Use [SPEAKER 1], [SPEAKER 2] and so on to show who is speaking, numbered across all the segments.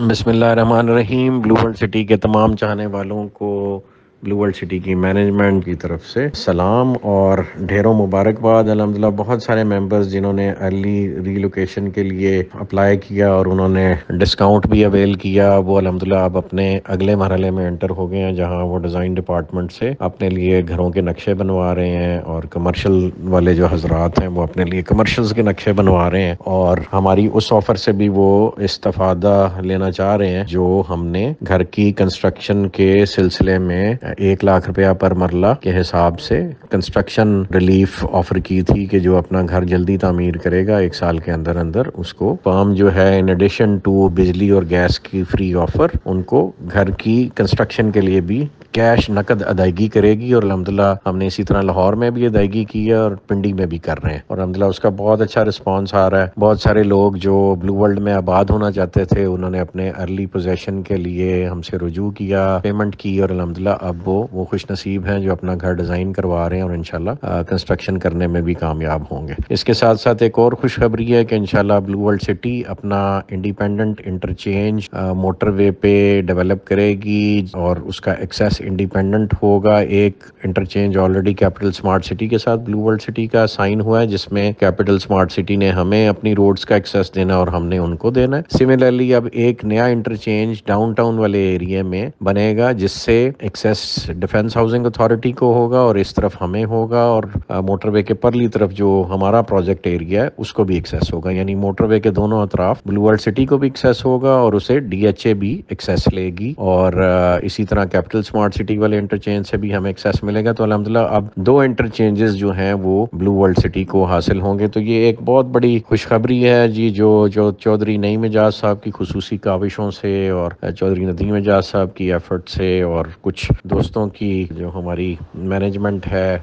[SPEAKER 1] بسم اللہ الرحمن الرحیم۔ بلو ورلڈ سٹی کے تمام چاہنے والوں کو بلو ورلڈ سٹی کی مینجمنٹ کی طرف سے سلام اور ڈھیروں مبارکباد۔ الحمدللہ بہت سارے ممبرز جنہوں نے ارلی ری لوکیشن کے لیے اپلائی کیا اور انہوں نے ڈسکاؤنٹ بھی اویل کیا، وہ الحمدللہ اب اپنے اگلے مرحلے میں انٹر ہو گئے ہیں، جہاں وہ ڈیزائن ڈپارٹمنٹ سے اپنے لیے گھروں کے نقشے بنوا رہے ہیں، اور کمرشل والے جو حضرات ہیں وہ اپنے لیے کمرشلز کے نقشے بنوا رہے ہیں، اور ہماری اس آفر سے بھی وہ استفادہ لینا چاہ رہے ہیں جو ہم نے گھر کی کنسٹرکشن کے سلسلے میں 1 لاکھ روپیہ پر مرلہ کے حساب سے کنسٹرکشن ریلیف آفر کی تھی، کہ جو اپنا گھر جلدی تعمیر کرے گا 1 سال کے اندر اندر اس کو فارم جو ہے ان ایڈیشن ٹو بجلی اور گیس کی فری آفر ان کو گھر کی کنسٹرکشن کے لیے بھی کیش نقد ادائیگی کرے گی۔ اور الحمدللہ ہم نے اسی طرح لاہور میں بھی ادائیگی کی ہے اور پنڈی میں بھی کر رہے ہیں، اور الحمدللہ اس کا بہت اچھا رسپانس آ رہا ہے۔ بہت سارے لوگ جو بلو ورلڈ میں آباد ہونا چاہتے تھے انہوں نے اپنے ارلی پوزیشن کے لیے ہم سے رجوع کیا، پیمنٹ کی، اور الحمدللہ اب وہ خوش نصیب ہیں جو اپنا گھر ڈیزائن کروا رہے ہیں اور انشاءاللہ کنسٹرکشن کرنے میں بھی کامیاب ہوں گے۔ اس کے ساتھ ساتھ ایک اور خوشخبری ہے کہ انشاءاللہ بلو ورلڈ سٹی اپنا انڈیپینڈنٹ انٹرچینج موٹر وے پہ ڈیولپ کرے گی، اور اس کا ایکسیس انڈیپینڈنٹ ہوگا۔ ایک interchange already capital smart city کے ساتھ بلو ورلڈ سٹی کا سائن ہوا ہے، جس میں کیپٹل سمارٹ سٹی نے ہمیں اپنی روڈز کا ایکسیس دینا اور ہم نے ان کو دینا ہے۔ سملرلی اب ایک نیا انٹرچینج ڈاؤن ٹاؤن والے ایریے میں بنے گا، جس سے ایکسیس ڈیفنس ہاؤسنگ اتھارٹی کو ہوگا اور اس طرف ہمیں ہوگا، اور موٹر وے کے پرلی طرف جو ہمارا پروجیکٹ ایریا ہے اس کو بھی ایکسیس ہوگا، یعنی موٹر وے کے دونوں اطراف بلو ورلڈ سٹی کو بھی ایکسیس ہوگا اور اسے ڈی ایچ اے بھی ایکسیس لے گی، اور اسی طرح کیپٹل سمارٹ سٹی والے انٹرچینج سے بھی ہمیں ایکسیس ملے گا۔ تو الحمدللہ اب 2 انٹرچینجز جو ہیں وہ بلو ورلڈ سٹی کو حاصل ہوں گے۔ تو یہ ایک بہت بڑی خوشخبری ہے جی، جو چودھری نعیم اعجاز صاحب کی خصوصی کاوشوں سے اور چودھری ندیم اعجاز صاحب کی ایفرٹ سے اور کچھ دوستوں کی جو ہماری مینجمنٹ ہے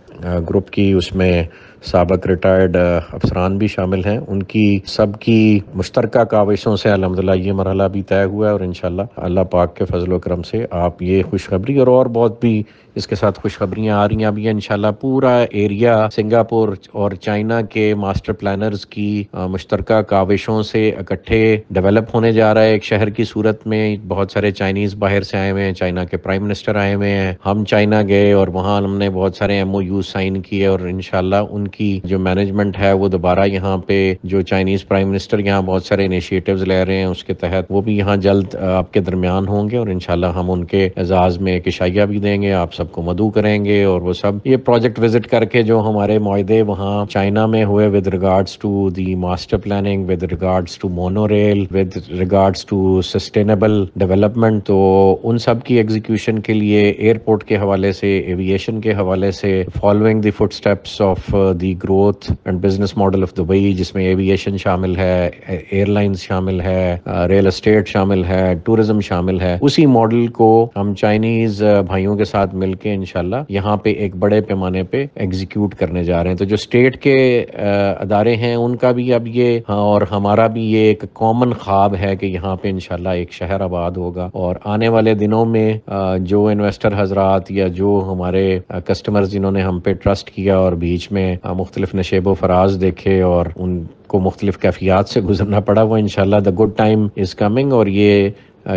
[SPEAKER 1] گروپ کی، اس میں سابق ریٹائرڈ افسران بھی شامل ہیں، ان کی سب کی مشترکہ کاوشوں سے الحمدللہ یہ مرحلہ بھی طے ہوا ہے، اور انشاءاللہ اللہ پاک کے فضل و کرم سے آپ یہ خوشخبری اور بہت بھی اس کے ساتھ خوشخبریاں آ رہی ہیں اب، یہ انشاءاللہ پورا ایریا سنگاپور اور چائنا کے ماسٹر پلانرز کی مشترکہ کاوشوں سے اکٹھے ڈیولپ ہونے جا رہا ہے ایک شہر کی صورت میں۔ بہت سارے چائنیز باہر سے آئے ہوئے ہیں، چائنا کے پرائم منسٹر آئے ہوئے ہیں، ہم چائنا گئے اور وہاں ہم نے بہت سارے ایم او یو سائن کیے، اور انشاءاللہ ان کی جو مینجمنٹ ہے وہ دوبارہ یہاں پہ جو چائنیز پرائم منسٹر یہاں بہت سارے انیشیٹوز لے رہے ہیں اس کے تحت وہ بھی یہاں جلد آپ کے درمیان ہوں گے، اور انشاءاللہ ہم ان کے اعزاز میں ایک عشائیہ بھی دیں گے، آپ سب کو مدعو کریں گے، اور وہ سب یہ پروجیکٹ وزٹ کر کے جو ہمارے معاہدے وہاں چائنا میں ہوئے with regards to the master planning, with regards to monorail, with regards to sustainable development, تو ان سب کی ایگزیکیوشن کے لیے ایئرپورٹ کے حوالے سے، ایوییشن کے حوالے سے، following the footsteps of the growth and business model of Dubai, جس میں ایوییشن شامل ہے، ایئر لائنز شامل ہے، ریل اسٹیٹ شامل ہے، ٹورزم شامل ہے، اسی ماڈل کو ہم چائنیز بھائیوں کے ساتھ مل کے انشاءاللہ یہاں پہ ایک بڑے پیمانے پہ ایگزیکیوٹ کرنے جا رہے ہیں۔ تو جو اسٹیٹ کے ادارے ہیں ان کا بھی اب یہ اور ہمارا بھی یہ ایک کامن خواب ہے کہ یہاں پہ انشاءاللہ ایک شہر آباد ہوگا، اور آنے والے دنوں میں جو انویسٹر حضرات یا جو ہمارے کسٹمرز جنہوں نے ہم پہ ٹرسٹ کیا اور بیچ میں مختلف نشیب و فراز دیکھے اور ان کو مختلف کیفیات سے گزرنا پڑا، وہ انشاءاللہ the good time is coming، اور یہ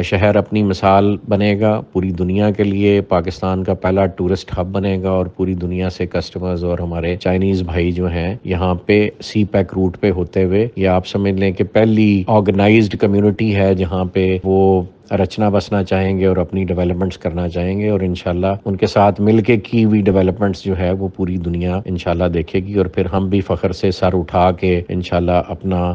[SPEAKER 1] شہر اپنی مثال بنے گا پوری دنیا کے لیے، پاکستان کا پہلا ٹورسٹ ہب بنے گا، اور پوری دنیا سے کسٹمرز اور ہمارے چائنیز بھائی جو ہیں یہاں پہ سی پیک روٹ پہ ہوتے ہوئے، یہ آپ سمجھ لیں کہ پہلی آرگنائزڈ کمیونٹی ہے جہاں پہ وہ رچنا بسنا چاہیں گے اور اپنی ڈیولپمنٹس کرنا چاہیں گے، اور انشاءاللہ ان کے ساتھ مل کے کی ہوئی ڈیولپمنٹس جو ہے وہ پوری دنیا انشاءاللہ دیکھے گی، اور پھر ہم بھی فخر سے سر اٹھا کے انشاءاللہ اپنا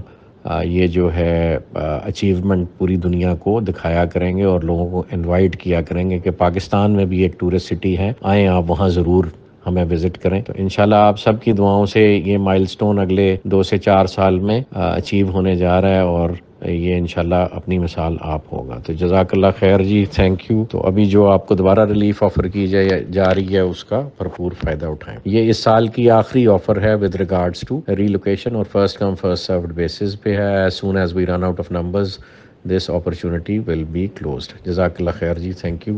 [SPEAKER 1] یہ جو ہے اچیومنٹ پوری دنیا کو دکھایا کریں گے، اور لوگوں کو انوائٹ کیا کریں گے کہ پاکستان میں بھی ایک ٹورسٹ سٹی ہے، آئیں آپ وہاں ضرور ہمیں وزٹ کریں۔ تو انشاءاللہ آپ سب کی دعاؤں سے یہ مائلسٹون اگلے 2 سے 4 سال میں اچیو ہونے جا رہا ہے، اور یہ انشاءاللہ اپنی مثال آپ ہوگا۔ تو جزاک اللہ خیر جی، تھینک یو۔ تو ابھی جو آپ کو دوبارہ ریلیف آفر کی جا رہی ہے اس کا بھرپور فائدہ اٹھائیں۔ یہ اس سال کی آخری آفر ہے with regards to relocation, اور first come first served basis پہ ہے۔ As soon as we run out of numbers this opportunity will be closed. جزاک اللہ خیر جی، تھینک یو۔